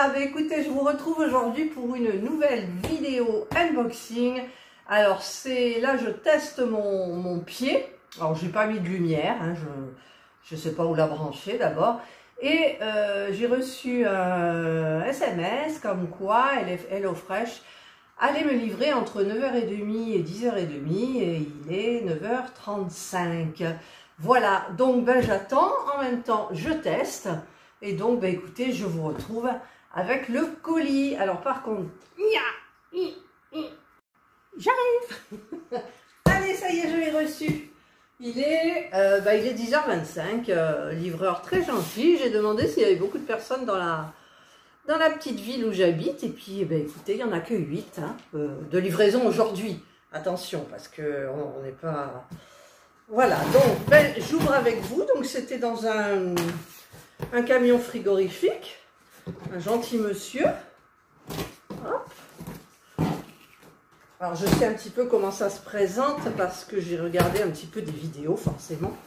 Voilà, bah écoutez, je vous retrouve aujourd'hui pour une nouvelle vidéo unboxing. Alors là je teste mon pied. Alors j'ai pas mis de lumière, hein, je sais pas où la brancher d'abord. Et j'ai reçu un SMS comme quoi HelloFresh allait me livrer entre 9h30 et 10h30 et il est 9h35. Voilà, donc ben, j'attends, en même temps je teste. Et donc, ben, écoutez, je vous retrouve avec le colis. Alors, par contre, j'arrive. Allez, ça y est, je l'ai reçu. Il est 10h25, livreur très gentil. J'ai demandé s'il y avait beaucoup de personnes dans la petite ville où j'habite. Et puis, ben, écoutez, il n'y en a que 8 hein, de livraison aujourd'hui. Attention, parce qu'on n'est pas... Voilà, donc, ben, j'ouvre avec vous. Donc, c'était dans un camion frigorifique, un gentil monsieur. Hop. Alors je sais un petit peu comment ça se présente parce que j'ai regardé un petit peu des vidéos forcément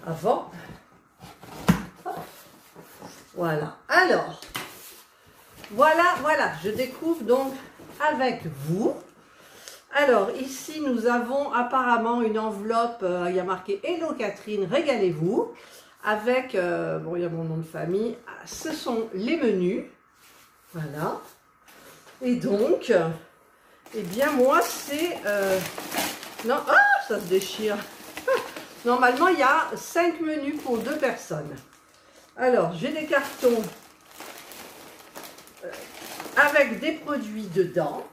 avant. Hop. Voilà, alors voilà, je découvre donc avec vous. Alors, ici, nous avons apparemment une enveloppe, il y a marqué « Hello Catherine, régalez-vous » avec, bon, il y a mon nom de famille, ce sont les menus, voilà. Et donc, eh bien, moi, c'est, non, ah, ça se déchire. Normalement, il y a 5 menus pour 2 personnes. Alors, j'ai des cartons avec des produits dedans.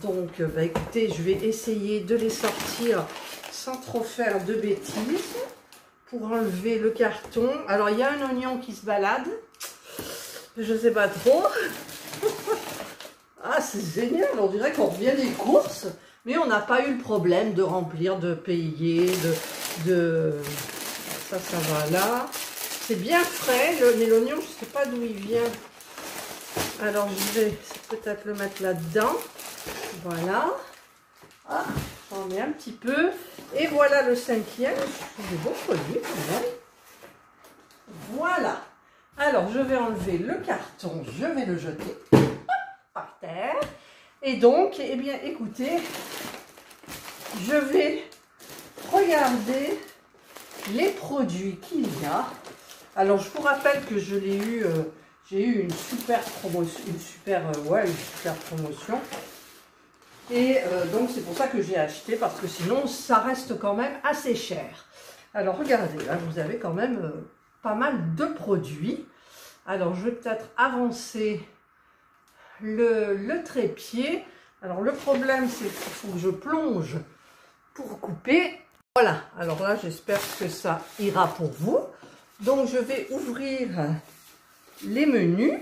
Donc, bah, écoutez, je vais essayer de les sortir sans trop faire de bêtises pour enlever le carton. Alors, il y a un oignon qui se balade. Je ne sais pas trop. Ah, c'est génial. On dirait qu'on revient des courses. Mais on n'a pas eu le problème de remplir, de payer, Ça va là. C'est bien frais. Mais l'oignon, je ne sais pas d'où il vient. Alors, je vais peut-être le mettre là-dedans. Voilà, ah, j'en mets un petit peu. Et voilà le 5e. C'est des bons produits quand même. Voilà. Alors, je vais enlever le carton. Je vais le jeter par terre. Et donc, eh bien, écoutez, je vais regarder les produits qu'il y a. Alors, je vous rappelle que je l'ai eu, j'ai eu une super promotion, une super promotion. Et donc c'est pour ça que j'ai acheté, parce que sinon ça reste quand même assez cher. Alors regardez, là vous avez quand même pas mal de produits. Alors je vais peut-être avancer le trépied. Alors le problème c'est qu'il faut que je plonge pour couper. Voilà, alors là j'espère que ça ira pour vous. Donc je vais ouvrir les menus.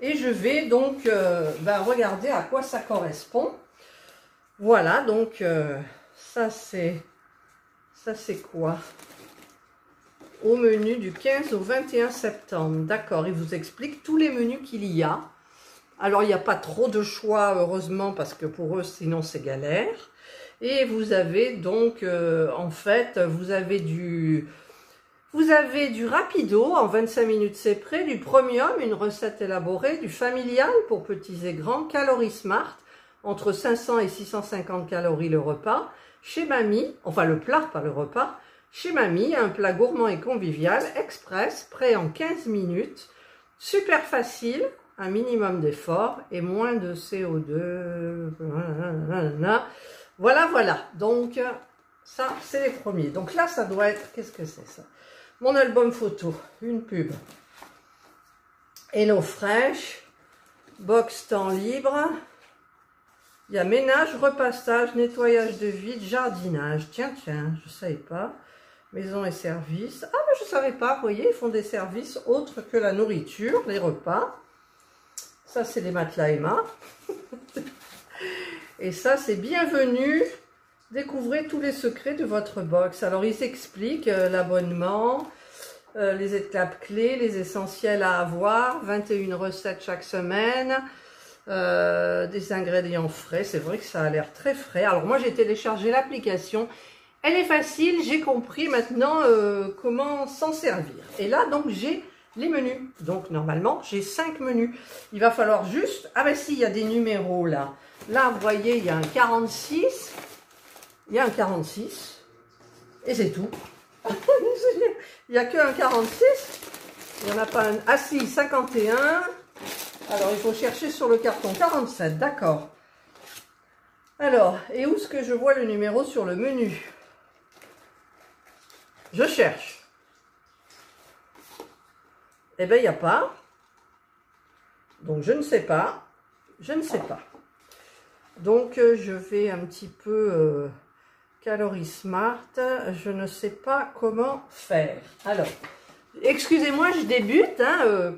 Et je vais donc regarder à quoi ça correspond. Voilà, donc ça c'est quoi? Au menu du 15 au 21 septembre. D'accord, il vous explique tous les menus qu'il y a. Alors, il n'y a pas trop de choix, heureusement, parce que pour eux, sinon c'est galère. Et vous avez donc, en fait, vous avez du rapido, en 25 minutes c'est prêt, du premium, une recette élaborée, du familial pour petits et grands, calories smart, entre 500 et 650 calories le repas, chez mamie, enfin le plat, pas le repas, chez mamie, un plat gourmand et convivial, express, prêt en 15 minutes, super facile, un minimum d'effort et moins de CO2, voilà, donc ça c'est les premiers. Donc là ça doit être, qu'est-ce que c'est ça? Mon album photo, une pub. HelloFresh, box temps libre. Il y a ménage, repassage, nettoyage de vide, jardinage. Tiens, je ne savais pas. Maison et services. Ah, mais je ne savais pas, vous voyez, ils font des services autres que la nourriture, les repas. Ça, c'est les matelas Emma. Et ça, c'est bienvenue. Découvrez tous les secrets de votre box. Alors, ils expliquent l'abonnement, les étapes clés, les essentiels à avoir, 21 recettes chaque semaine, des ingrédients frais. C'est vrai que ça a l'air très frais. Alors moi j'ai téléchargé l'application. Elle est facile, j'ai compris maintenant comment s'en servir. Et là donc j'ai les menus. Donc normalement j'ai 5 menus. Il va falloir juste... Ah ben si, il y a des numéros là. Là vous voyez il y a un 46. Il y a un 46. Et c'est tout. Il n'y a qu'un 46. Il n'y en a pas un... Ah si, 51. Alors, il faut chercher sur le carton 47, d'accord. Alors, et où est-ce que je vois le numéro sur le menu? Je cherche. Eh bien, il n'y a pas. Donc, je ne sais pas. Je ne sais pas. Donc, je vais un petit peu... Calories Smart, je ne sais pas comment faire. Alors, excusez-moi, je débute. Hein,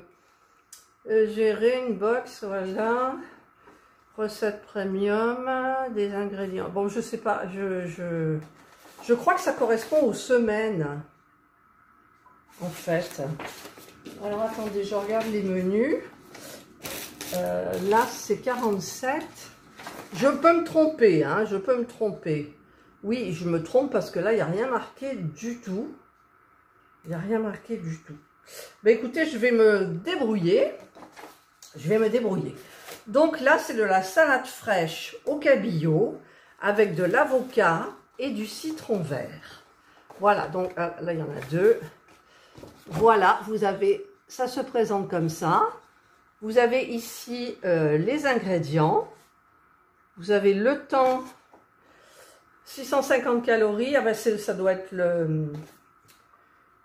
gérer une box, voilà. Recette premium, des ingrédients. Bon, je sais pas, je crois que ça correspond aux semaines, en fait. Alors, attendez, je regarde les menus. Là, c'est 47. Je peux me tromper, hein, je peux me tromper. Oui, je me trompe parce que là, il n'y a rien marqué du tout. Il n'y a rien marqué du tout. Ben, écoutez, je vais me débrouiller. Je vais me débrouiller. Donc là, c'est de la salade fraîche au cabillaud avec de l'avocat et du citron vert. Voilà, donc là, il y en a 2. Voilà, vous avez... Ça se présente comme ça. Vous avez ici les ingrédients. Vous avez le temps... 650 calories, ah ben ça doit être le...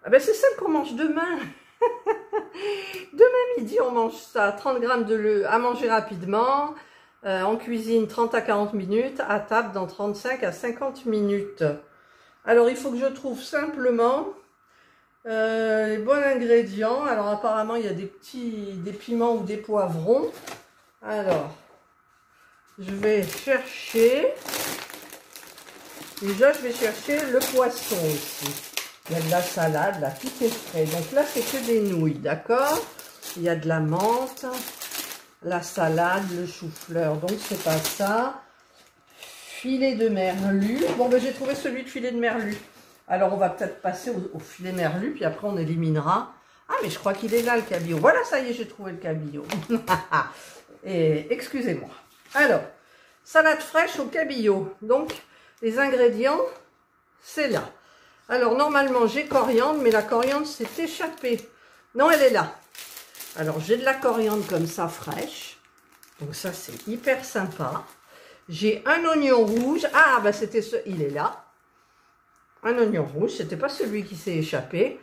Ah ben c'est celle qu'on mange demain. Demain midi, on mange ça. 30 grammes de lait à manger rapidement. En cuisine, 30 à 40 minutes. À table, dans 35 à 50 minutes. Alors, il faut que je trouve simplement les bons ingrédients. Alors, apparemment, il y a des piments ou des poivrons. Alors, je vais chercher... Déjà, je vais chercher le poisson aussi. Il y a de la salade, là, tout est frais. Donc là, c'est que des nouilles, d'accord? Il y a de la menthe, la salade, le chou-fleur. Donc, c'est pas ça. Filet de merlu. Bon, ben, j'ai trouvé celui de filet de merlu. Alors, on va peut-être passer au filet merlu, puis après, on éliminera. Ah, mais je crois qu'il est là, le cabillaud. Voilà, ça y est, j'ai trouvé le cabillaud. Et excusez-moi. Alors, salade fraîche au cabillaud. Donc... Les ingrédients, c'est là. Alors, normalement, j'ai coriandre, mais la coriandre s'est échappée. Non, elle est là. Alors, j'ai de la coriandre comme ça, fraîche. Donc, ça, c'est hyper sympa. J'ai un oignon rouge. Ah, bah, c'était ce... Il est là. Un oignon rouge. C'était pas celui qui s'est échappé.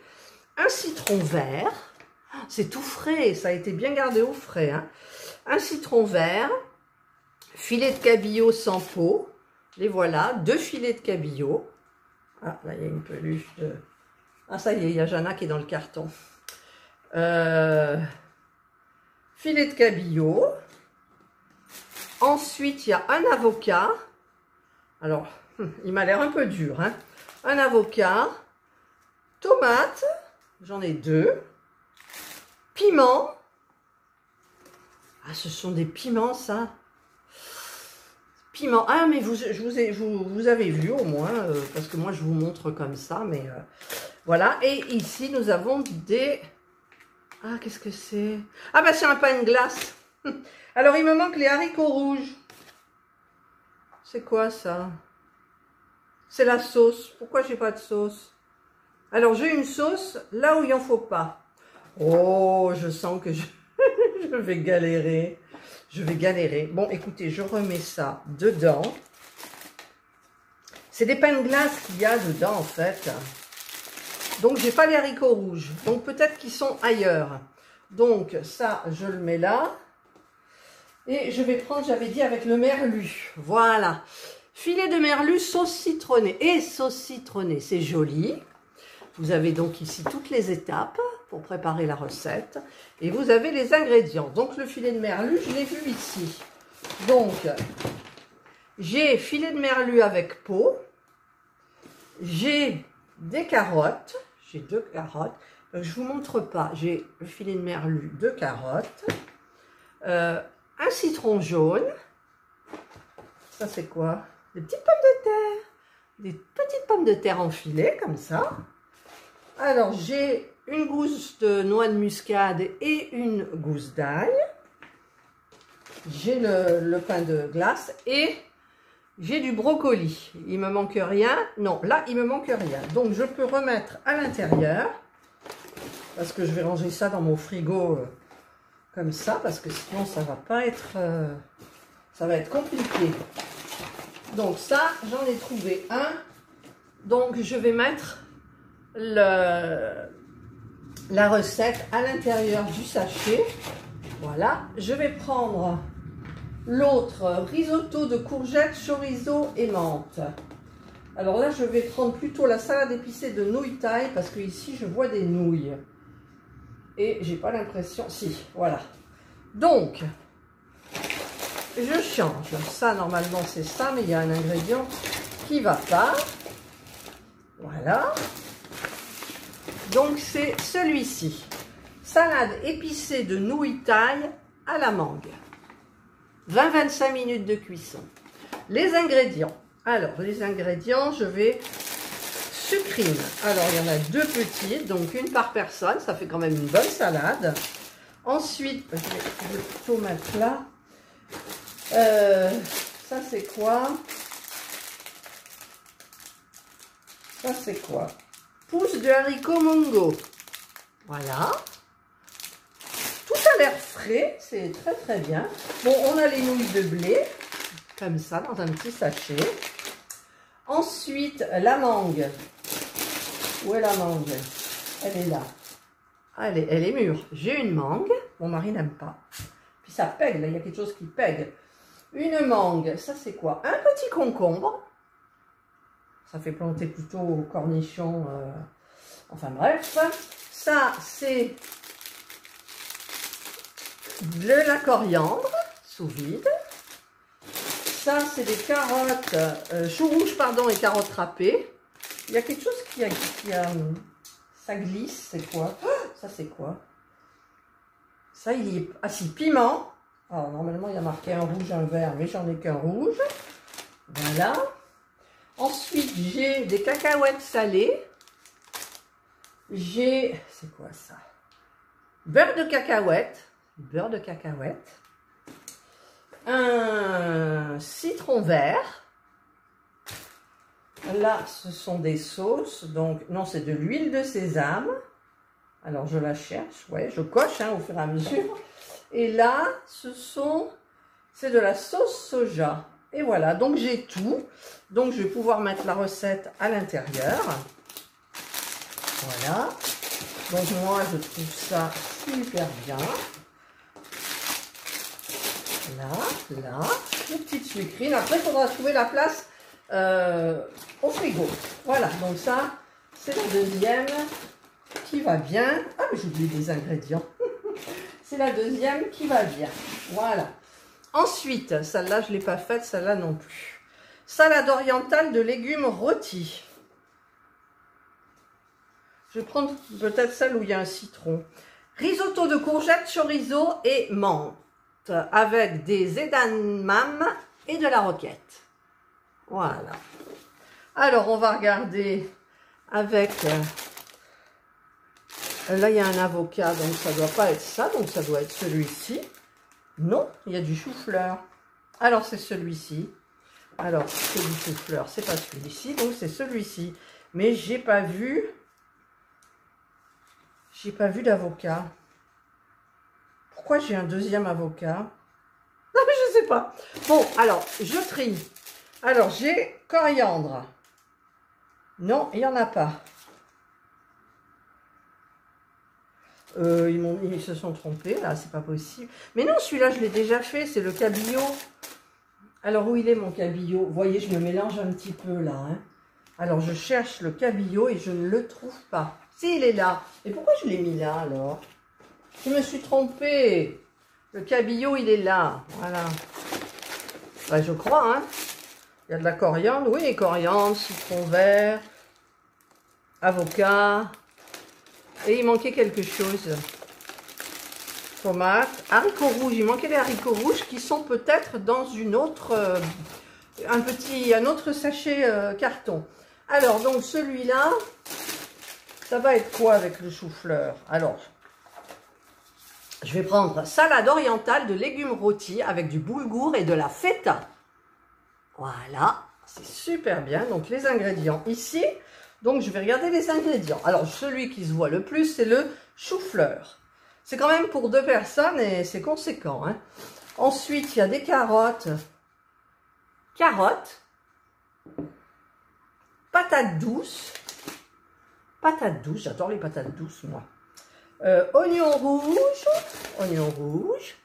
Un citron vert. C'est tout frais. Ça a été bien gardé au frais. Hein. Un citron vert. Filet de cabillaud sans peau. Les voilà, 2 filets de cabillaud. Ah, là, il y a une peluche de... Ah, ça y est, il y a Jana qui est dans le carton. Filet de cabillaud. Ensuite, il y a un avocat. Alors, il m'a l'air un peu dur. Hein. Un avocat. Tomate. J'en ai 2. Piment. Ah, ce sont des piments, ça. Piment. Ah, mais vous avez vu au moins, parce que moi je vous montre comme ça, mais voilà. Et ici, nous avons des... Ah, qu'est-ce que c'est? Ah, bah c'est un pain de glace. Alors, il me manque les haricots rouges. C'est quoi ça? C'est la sauce. Pourquoi j'ai pas de sauce? Alors, j'ai une sauce là où il n'en faut pas. Oh, je sens que je vais galérer. Je vais galérer. Bon, écoutez, je remets ça dedans. C'est des pains de glace qu'il y a dedans, en fait. Donc, j'ai pas les haricots rouges. Donc, peut-être qu'ils sont ailleurs. Donc, ça, je le mets là. Et je vais prendre, j'avais dit, avec le merlu. Voilà. Filet de merlu, sauce citronnée. Et sauce citronnée, c'est joli. Vous avez donc ici toutes les étapes pour préparer la recette. Et vous avez les ingrédients. Donc, le filet de merlu, je l'ai vu ici. Donc, j'ai filet de merlu avec peau. J'ai des carottes. J'ai 2 carottes. Je ne vous montre pas. J'ai le filet de merlu, 2 carottes. un citron jaune. Ça, c'est quoi? Des petites pommes de terre. Des petites pommes de terre enfilées, comme ça. Alors, j'ai une gousse de noix de muscade et une gousse d'ail. J'ai le pain de glace et j'ai du brocoli. Il me manque rien. Non, là, il me manque rien. Donc, je peux remettre à l'intérieur. Parce que je vais ranger ça dans mon frigo comme ça. Parce que sinon, ça va pas être... ça va être compliqué. Donc, ça, j'en ai trouvé un. Donc, je vais mettre la recette à l'intérieur du sachet. Voilà. Je vais prendre l'autre risotto de courgettes, chorizo et menthe. Alors là, je vais prendre plutôt la salade épicée de nouilles thaï parce que ici, je vois des nouilles. Et j'ai pas l'impression... Si, voilà. Donc, je change. Ça, normalement, c'est ça, mais il y a un ingrédient qui va pas. Voilà. Donc, c'est celui-ci. Salade épicée de nouilles thaï à la mangue. 20-25 minutes de cuisson. Les ingrédients. Alors, les ingrédients, je vais... Sucrine. Alors, il y en a 2 petites, donc une par personne. Ça fait quand même une bonne salade. Ensuite, je vais plutôt mettre là. Ça, c'est quoi? Ça, c'est quoi? Pousses de haricots mongo. Voilà. Tout a l'air frais. C'est très, très bien. Bon, on a les nouilles de blé. Comme ça, dans un petit sachet. Ensuite, la mangue. Où est la mangue? Elle est là. Elle est mûre. J'ai une mangue. Mon mari n'aime pas. Puis ça pègue, là, il y a quelque chose qui pègue. Une mangue, ça c'est quoi? Un petit concombre. Ça fait planter plutôt au cornichon. Enfin bref. Ça, c'est de la coriandre sous vide. Ça, c'est des carottes, choux rouges, pardon, et carottes râpées. Il y a quelque chose qui a ça glisse, c'est quoi? Oh, ça, c'est quoi? Ça, il est... Ah si, piment. Alors, normalement, il y a marqué un rouge, un vert, mais j'en ai qu'un rouge. Voilà. Ensuite, j'ai des cacahuètes salées. J'ai... C'est quoi ça? Beurre de cacahuète. Beurre de cacahuète. Un citron vert. Là, ce sont des sauces. Donc, non, c'est de l'huile de sésame. Alors, je la cherche. Ouais, je coche au fur et à mesure. Et là, c'est de la sauce soja. Et voilà, donc j'ai tout. Donc, je vais pouvoir mettre la recette à l'intérieur. Voilà. Donc, moi, je trouve ça super bien. Là, les petites sucrines. Après, il faudra trouver la place au frigo. Voilà, donc ça, c'est la deuxième qui va bien. Ah, mais j'ai oublié des ingrédients. C'est la deuxième qui va bien. Voilà. Ensuite, celle-là, je ne l'ai pas faite, celle-là non plus. Salade orientale de légumes rôtis. Je vais prendre peut-être celle où il y a un citron. Risotto de courgettes, chorizo et menthe. Avec des edamame et de la roquette. Voilà. Alors, on va regarder avec... là, il y a un avocat, donc ça ne doit pas être ça. Donc, ça doit être celui-ci. Non, il y a du chou-fleur. Alors, c'est celui-ci. Alors, c'est du chou-fleur. C'est pas celui-ci, donc c'est celui-ci. Mais j'ai pas vu... J'ai pas vu d'avocat. Pourquoi j'ai un deuxième avocat? Non, mais je sais pas. Bon, alors, je trie. Alors, j'ai coriandre. Non, il n'y en a pas. Ils se sont trompés, là, c'est pas possible. Mais non, celui-là, je l'ai déjà fait, c'est le cabillaud. Alors, où il est, mon cabillaud? Vous voyez, je me mélange un petit peu, là. Hein. Alors, je cherche le cabillaud et je ne le trouve pas. Si, il est là. Et pourquoi je l'ai mis là, alors? Je me suis trompée. Le cabillaud, il est là. Voilà. Ben, je crois, hein. Il y a de la coriandre. Oui, coriandre, citron vert, avocat. Et il manquait quelque chose. tomates, haricots rouges. Il manquait des haricots rouges qui sont peut-être dans une autre, un autre sachet carton. Alors, donc celui-là, ça va être quoi avec le chou-fleur? Alors, je vais prendre salade orientale de légumes rôtis avec du boulgour et de la feta. Voilà, c'est super bien. Donc, les ingrédients ici. Donc, je vais regarder les ingrédients. Alors, celui qui se voit le plus, c'est le chou-fleur. C'est quand même pour 2 personnes et c'est conséquent, hein. Ensuite, il y a des carottes. Carottes. Patates douces. Patates douces, j'adore les patates douces, moi. Oignons rouges. Oignons rouges.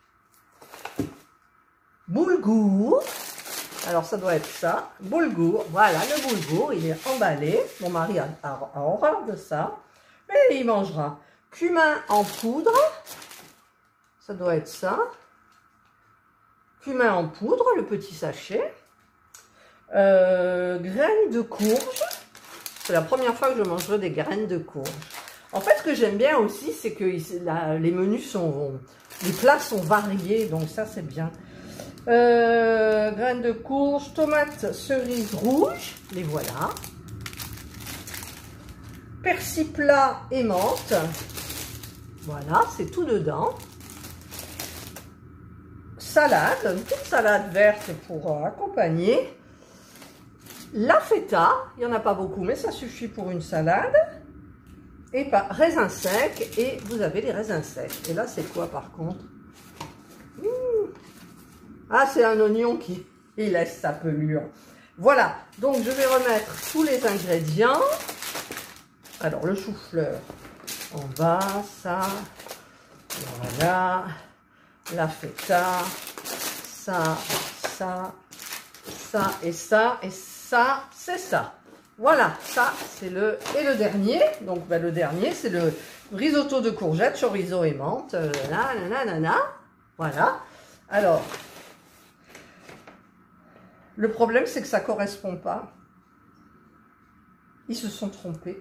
Boulgour. Alors, ça doit être ça. Boulgour. Voilà, le boulgour, il est emballé. Mon mari a horreur de ça. Mais il mangera. Cumin en poudre. Ça doit être ça. Cumin en poudre, le petit sachet. Graines de courge. C'est la première fois que je mangerai des graines de courge. En fait, ce que j'aime bien aussi, c'est que les menus sont... Les plats sont variés, donc ça, c'est bien. Graines de courge, tomates cerises rouges, les voilà. Persil plat et menthe. Voilà, c'est tout dedans. Salade, une petite salade verte pour accompagner. La feta, il n'y en a pas beaucoup, mais ça suffit pour une salade. Et raisins secs, et vous avez les raisins secs. Et là, c'est quoi par contre? Ah, c'est un oignon qui laisse sa pelure. Voilà, donc je vais remettre tous les ingrédients. Alors, le chou-fleur en bas, ça, voilà, la feta, ça, et ça, et ça, c'est ça. Voilà, ça, c'est le... Et le dernier, donc ben, le dernier, c'est le risotto de courgettes, chorizo et menthe. Voilà. Alors, le problème, c'est que ça ne correspond pas. Ils se sont trompés.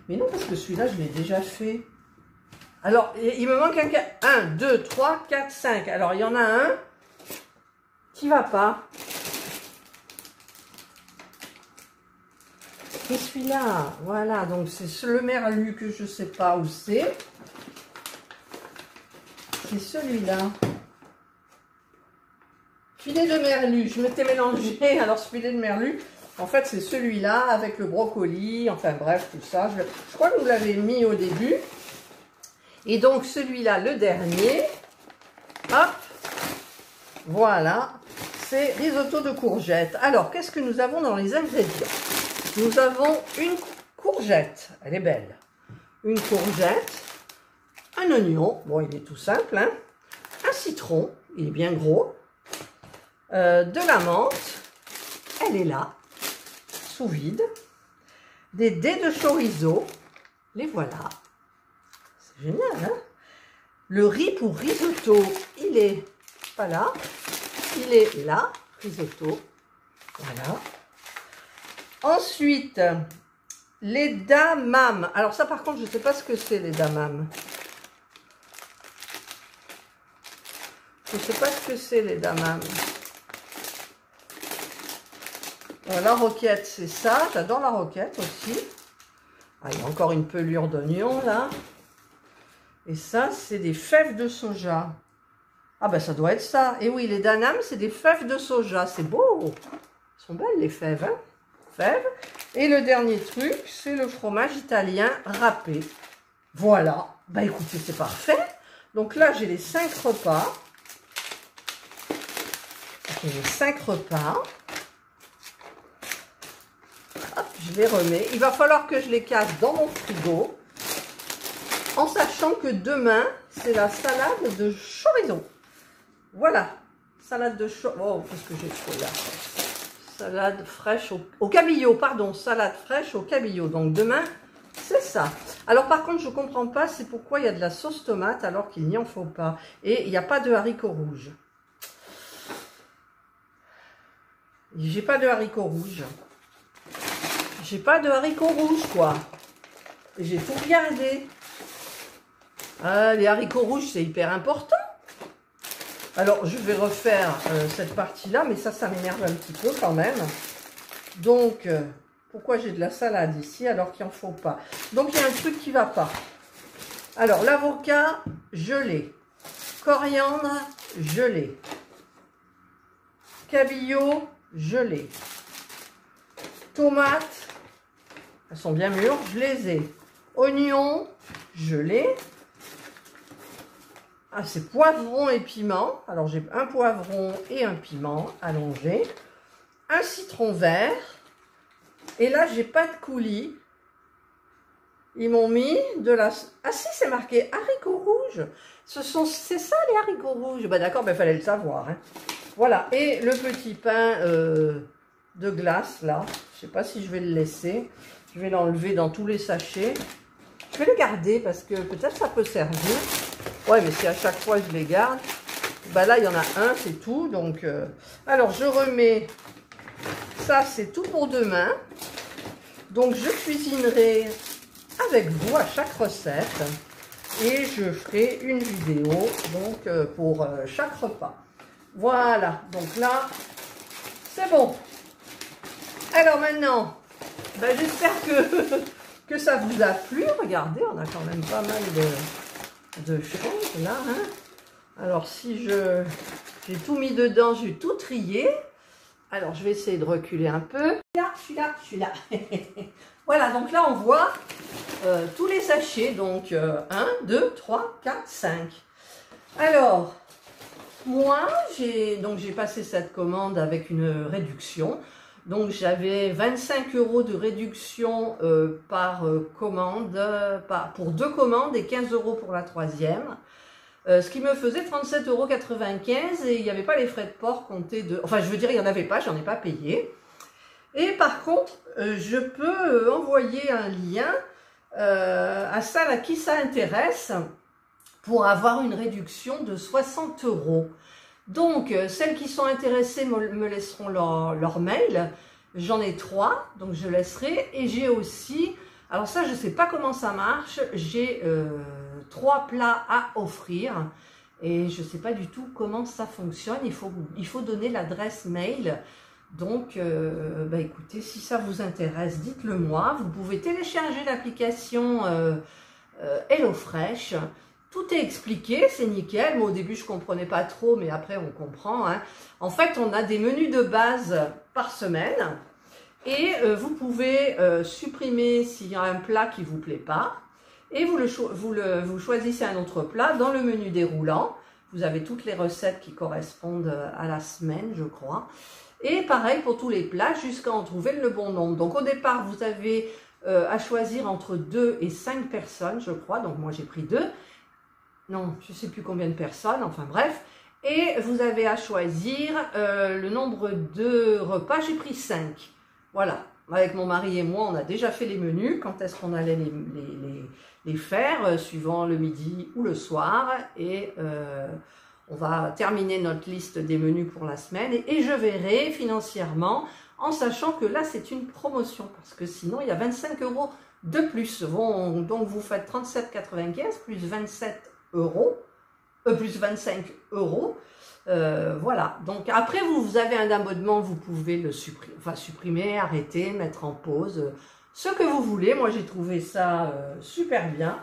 Mais non, parce que celui-là, je l'ai déjà fait. Alors, il me manque un... 1, 2, 3, 4, 5. Alors, il y en a un qui ne va pas. Et celui-là, voilà, donc c'est le merlu que je ne sais pas où c'est. C'est celui-là. Filet de merlu, je m'étais mélangé, alors ce filet de merlu, en fait c'est celui-là avec le brocoli, enfin bref, tout ça. Je crois que vous l'avez mis au début. Et donc celui-là, le dernier, hop, voilà, c'est risotto de courgettes. Alors, qu'est-ce que nous avons dans les ingrédients? Nous avons une courgette, elle est belle. Une courgette, un oignon, bon il est tout simple, hein, un citron, il est bien gros, de la menthe, elle est là, sous vide, des dés de chorizo, les voilà, c'est génial, hein. Le riz pour risotto, il est pas là, il est là, risotto, voilà. Ensuite, les damam. Alors ça par contre, je ne sais pas ce que c'est les damam. Je ne sais pas ce que c'est les damam. La roquette, c'est ça. J'adore la roquette aussi. Ah, il y a encore une pelure d'oignon là. Et ça, c'est des fèves de soja. Ah ben ça doit être ça. Et oui, les damam, c'est des fèves de soja. C'est beau. Elles sont belles les fèves, hein. Fèves. Et le dernier truc, c'est le fromage italien râpé. Voilà. Bah écoutez, c'est parfait. Donc là, j'ai les 5 repas. J'ai les 5 repas. Hop, je les remets. Il va falloir que je les casse dans mon frigo. En sachant que demain, c'est la salade de chorizo. Voilà. Salade de chorizo. Oh, qu'est-ce que j'ai fait là? Salade fraîche au cabillaud, pardon, salade fraîche au cabillaud. Donc demain, c'est ça. Alors par contre, je ne comprends pas, c'est pourquoi il y a de la sauce tomate alors qu'il n'y en faut pas. Et il n'y a pas de haricots rouges. J'ai pas de haricots rouges. J'ai pas de haricots rouges, quoi. J'ai tout regardé. Ah, les haricots rouges, c'est hyper important. Alors, je vais refaire cette partie-là, mais ça m'énerve un petit peu quand même. Donc, pourquoi j'ai de la salade ici alors qu'il n'en faut pas? Donc, il y a un truc qui ne va pas. Alors, l'avocat, je l'ai. Coriandre, je l'ai. Cabillaud, je l'ai. Tomates, elles sont bien mûres, je les ai. Oignons, je l'ai. Ah, c'est poivron et piment. Alors, j'ai un poivron et un piment allongé. Un citron vert. Et là, j'ai pas de coulis. Ils m'ont mis de la... Ah si, c'est marqué haricots rouges. C'est ça, les haricots rouges. Bah d'accord, il fallait le savoir. Hein. Voilà. Et le petit pain de glace, là. Je sais pas si je vais le laisser. Je vais l'enlever dans tous les sachets. Je vais le garder parce que peut-être ça peut servir. Ouais, mais si à chaque fois je les garde, bah là il y en a un, c'est tout. Donc, alors je remets, ça c'est tout pour demain. Donc je cuisinerai avec vous à chaque recette et je ferai une vidéo donc pour chaque repas. Voilà, donc là c'est bon. Alors maintenant, bah, j'espère que ça vous a plu. Regardez, on a quand même pas mal de choses là. Hein. Alors si j'ai tout mis dedans, j'ai tout trié. Alors je vais essayer de reculer un peu. Là, je suis là. Voilà, donc là on voit tous les sachets. Donc 1, 2, 3, 4, 5. Alors, moi j'ai passé cette commande avec une réduction. Donc j'avais 25 € de réduction par commande, pour 2 commandes et 15 € pour la troisième. Ce qui me faisait 37,95 € et il n'y avait pas les frais de port comptés de... Enfin je veux dire il n'y en avait pas, j'en ai pas payé. Et par contre je peux envoyer un lien à celles à qui ça intéresse pour avoir une réduction de 60 €. Donc, celles qui sont intéressées me laisseront leur mail. J'en ai 3, donc je laisserai. Et j'ai aussi, alors ça, je ne sais pas comment ça marche, j'ai 3 plats à offrir. Et je ne sais pas du tout comment ça fonctionne. Il faut donner l'adresse mail. Donc, bah écoutez, si ça vous intéresse, dites-le moi. Vous pouvez télécharger l'application HelloFresh. Tout est expliqué, c'est nickel. Moi, au début, je ne comprenais pas trop, mais après, on comprend. Hein. En fait, on a des menus de base par semaine. Et vous pouvez supprimer s'il y a un plat qui ne vous plaît pas. Et vous choisissez un autre plat dans le menu déroulant. Vous avez toutes les recettes qui correspondent à la semaine, je crois. Et pareil pour tous les plats, jusqu'à en trouver le bon nombre. Donc, au départ, vous avez à choisir entre 2 et 5 personnes, je crois. Donc, moi, j'ai pris 2. Non, je ne sais plus combien de personnes, enfin bref. Et vous avez à choisir le nombre de repas, j'ai pris 5. Voilà, avec mon mari et moi, on a déjà fait les menus, quand est-ce qu'on allait les faire, suivant le midi ou le soir. Et on va terminer notre liste des menus pour la semaine. Et je verrai financièrement, en sachant que là, c'est une promotion, parce que sinon, il y a 25 € de plus. Bon, donc, vous faites 37,95 plus 27 €, plus 25 €. Voilà. Donc après, vous avez un abonnement, vous pouvez le supprimer, enfin supprimer, arrêter, mettre en pause, ce que vous voulez. Moi, j'ai trouvé ça super bien.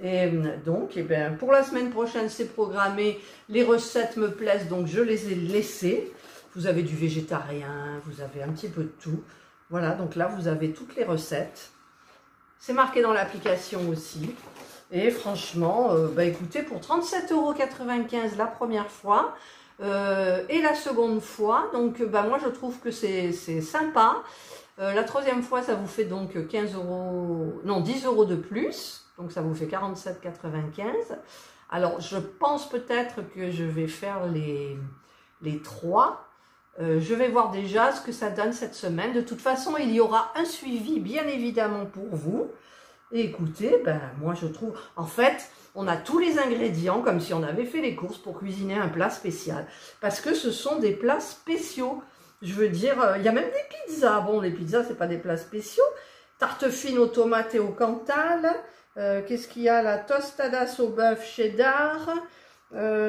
Et donc, eh bien, pour la semaine prochaine, c'est programmé. Les recettes me plaisent, donc je les ai laissées. Vous avez du végétarien, vous avez un petit peu de tout. Voilà, donc là, vous avez toutes les recettes. C'est marqué dans l'application aussi. Et franchement, bah écoutez, pour 37,95 € la première fois et la seconde fois, donc bah moi je trouve que c'est sympa. La troisième fois, ça vous fait donc 15 €, non 10 € de plus, donc ça vous fait 47,95 €. Alors je pense peut-être que je vais faire les 3. Je vais voir déjà ce que ça donne cette semaine. De toute façon, il y aura un suivi bien évidemment pour vous. Et écoutez, ben, moi je trouve, en fait, on a tous les ingrédients comme si on avait fait les courses pour cuisiner un plat spécial. Parce que ce sont des plats spéciaux. Je veux dire, il y a même des pizzas. Bon, les pizzas, c'est pas des plats spéciaux. Tarte fine aux tomates et au Cantal. Qu'est-ce qu'il y a? La tostadas au bœuf cheddar.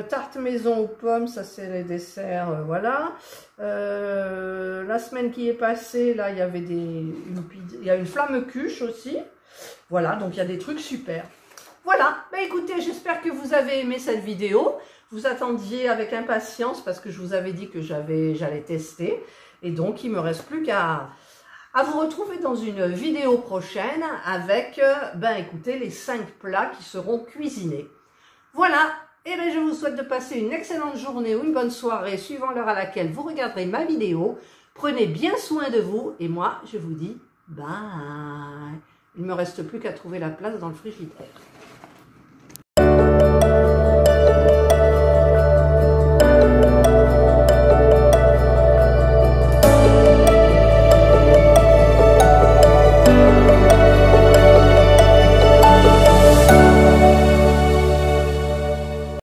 Tarte maison aux pommes, ça c'est les desserts, voilà. La semaine qui est passée, là, il y avait il y a une flamme cuche aussi. Voilà, donc il y a des trucs super. Voilà, bah écoutez, j'espère que vous avez aimé cette vidéo. Vous attendiez avec impatience parce que je vous avais dit que j'allais tester. Et donc, il ne me reste plus qu'à vous retrouver dans une vidéo prochaine avec, ben écoutez, les 5 plats qui seront cuisinés. Voilà. Et bien, je vous souhaite de passer une excellente journée ou une bonne soirée, suivant l'heure à laquelle vous regarderez ma vidéo. Prenez bien soin de vous et moi, je vous dis bye. Il ne me reste plus qu'à trouver la place dans le frigidaire.